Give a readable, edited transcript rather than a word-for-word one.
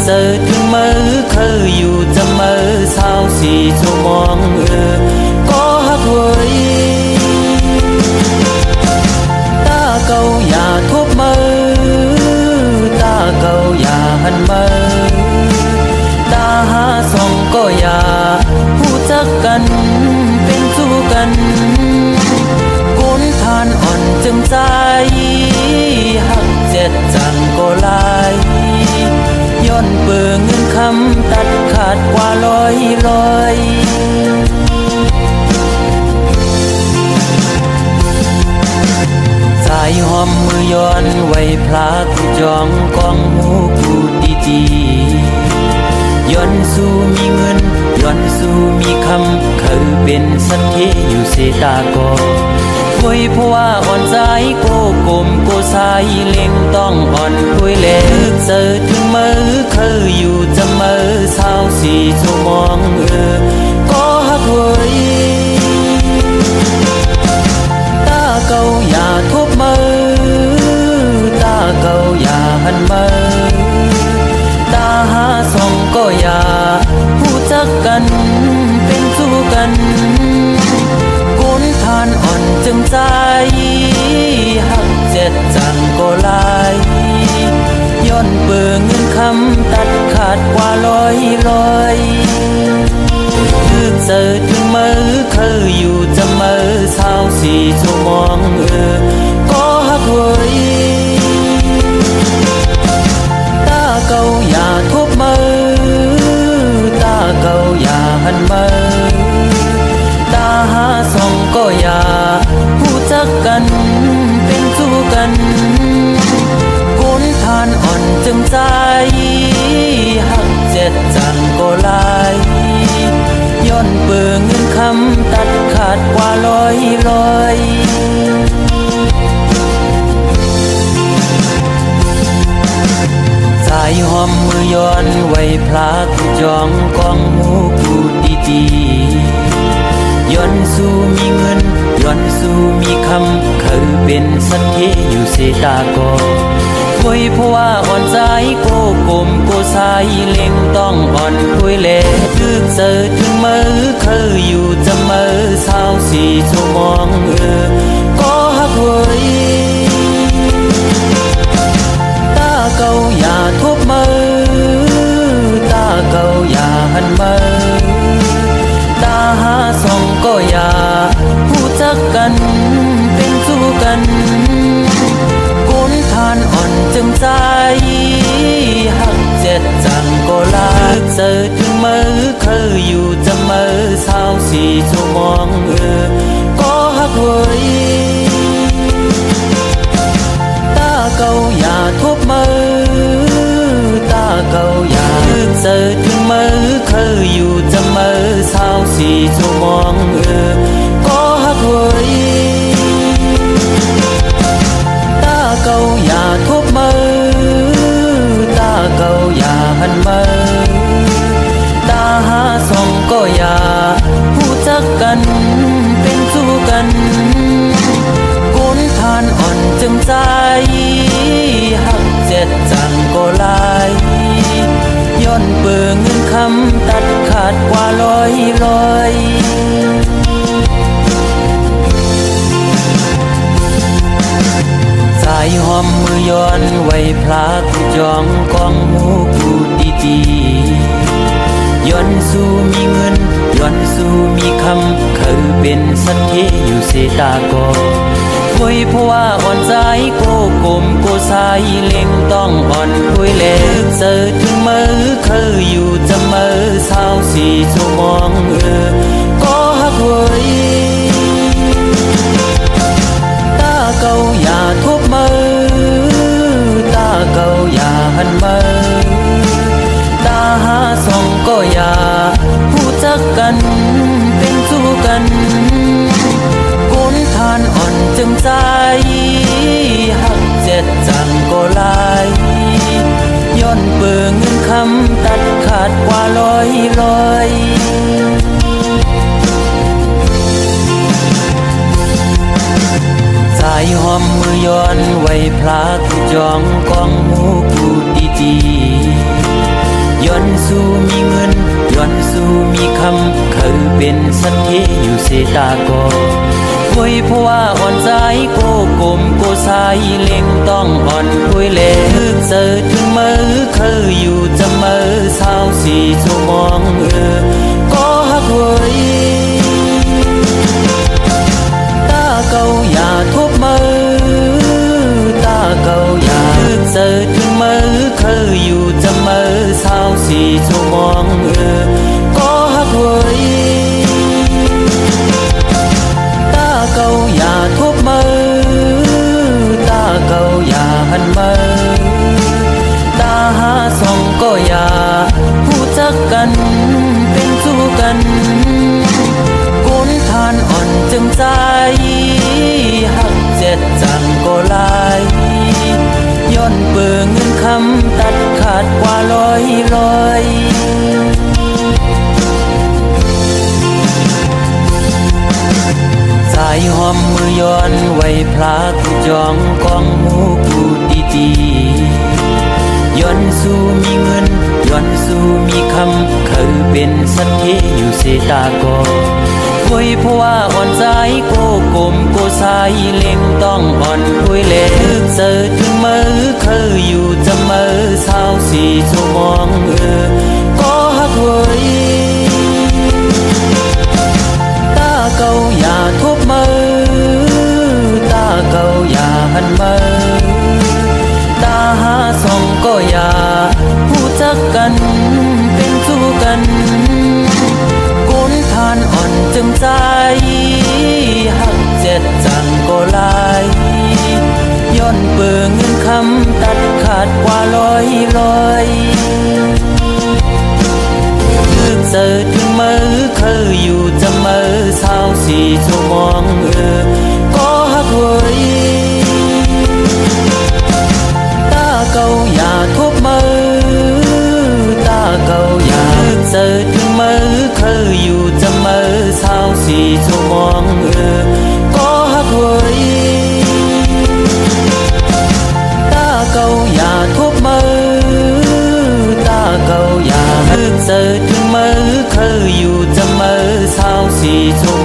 เจอถึงมือเคยอยู่จะมือเศร้าสีชั่วโมงก็ฮักไว้ตาเก่าอย่าทุบมือตาเก่าอย่าหันมือตาหาส่องก็อย่าพูดจักกันเป็นสู้กันคนทานอ่อนจึงใจหักเจ็ดจังก็ลายย้อนเปื่อเงินคำตัดขาดกว่าลอยสายหอมมือย้อนไว้พลากูจองกองหูกูดีๆย้อนสู้มีเงินย้อนสู้มีคำเคยเป็นสักทีอยู่เสตากอโวยเพราะว่าอ่อนใจโกกลมโกสายเล็งต้องอ่อนคุยเล็กเจอถึงมือเคยอยู่จะมือเศร้าสีชั่วโมงก็ฮักไว้ตาเก่าอย่าทุบมือตาเก่าอย่าหันมือตาหาส่องก็อย่าพูดจักกันเป็นสู้กันคนทานอ่อนจึงใจหักเจ็ดจังก็ลายย้อนเปื่อเงินคำตัดขาดกว่าลอยคือเจอถึงมือเคยอยู่จะมือเศร้าสีชั่วโมงก็ฮักไว้ตาเก่าอย่าทุบมือตาเก่าอย่าหันมือตาหาส่องก็อย่าพูดจักกันเป็นสู้กันคนทานอ่อนจึงใจหักเจ็ดจังก็ลายย้อนเปื่อเงินคำตัดขาดกว่าลอยสายหอมมือย้อนไว้พลากูจองกองหูกูดีๆย้อนสู้มีเงินย้อนสู้มีคำเคยเป็นสักทีอยู่เสตากอโวยเพราะว่าอ่อนใจโกกลมโกสายเล็งต้องอ่อนคุยเล็กคือเจอถึงมือเคยอยู่จะมือเศร้าสีชั่วโมงก็ฮักไว้ตาเก่าอย่าทุบมือตาเก่าอย่าหันมือตาหาส่องก็อย่าพูดจักกันเป็นสู้กันคนทานอ่อนจึงใจหักเจ็ดจังก็ลายเจอถึงมือเคยอยู่จะมือเศร้าสีชั่วโมงก็ฮักไว้ตาเก่าอย่าทุบมือตาเก่าอย่าเจอถึงมือเคยอยู่จะมือเศร้าสีชั่วโมงก็ฮักไว้ตาเก่าอย่าทุบมือตาเก่าอย่าหันมือตาหาส่องก็อย่าพูดจักกันเป็นสู้กันคนทานอ่อนจึงใจหักเจ็ดจังก็ลายย้อนเปื่อเงินคำตัดขาดกว่าลอยสายหอมมือย้อนไว้พลากูจองกองหูกูดีๆย้อนสู้มีเงินย้อนสู้มีคำเคยเป็นสักทีอยู่เสตากอโวยเพราะว่าอ่อนใจโกกลมโกสายเล็งต้องอ่อนคุยเล็กเจอถึงมือเคยอยู่จะมือเศร้าสีชั่วโมงก็ฮักไว้ตาเก่าอย่าทุบมือตาเก่าอย่าหันมือตาหาส่องก็อย่าพูดจักกันเป็นสู้กันคนทานอ่อนจึงใจหักเจ็ดจังก็ลายย้อนเปื่อเงินคำตัดขาดกว่าลอยสายหอมมือย้อนไว้พลากูจองกองหูกูดีๆ อนสู้มีเงินย้อนสู้มีคำเคยเป็นสันเทอยู่เสตากอโวยเพราะว่าอ่อนใจโกกลมโกสายเล็งต้องอ่อนคุยแลลึกเจอถึงมือเคยอยู่จะมือเศร้าสีชั่วโมงก็ฮักเว้ยตาเก่าอย่าทบมือตาเก่าอย่าลึกเจอถึงมือเคยอยู่จะมือเศร้าสีชั่วโมงก็ฮักเว้ยตาเก่าอย่าทบมือตาเก่าอย่าหันมือตาหาส่องก็อย่าผู้จักกันเป็นสู้กันก้นทานอ่อนจึงใจหักเจ็ดจังก็ลายย้อนเปื่อเงินคำตัดขาดกว่าลอยสายหอมมือย้อนไว้พลากูจองกองหมูกูดีย้อนสู้มีเงินย้อนสู้มีคำเคยเป็นสันเทอยู่เสตากอโวยเพราะว่าอ่อนใจโกกลมโกสายเล็งต้องอ่อนคุยแลลึกเจอถึงมือเคยอยู่จะมือเศร้าสีชั่วโมงก็ฮักเว้ยตาเก่าอย่าทบมือตาเก่าอย่าหันมือตาหาส่องก็อย่าผู้จักกันเป็นสู้กันก้นทานอ่อนจึงใจหักเจ็ดจังก็ลายย้อนเปื่อเงินคำตัดขาดกว่าลอยลึกเจอถึงมือเคยอยู่จะมือเศร้าสีชั่วโมงก็ฮักเว้ยตาเก่าอย่าทบมือตาเก่าอย่าลึกเจอถึงมือเคยอยู่จะมือเศร้าสีชั่วโมงก็ฮักเว้ยตาเก่าอย่าทบมือตาเก่าอย่าลึกเจอถึงมือเคยอยู่จะมือเศร้าสีชั่วโม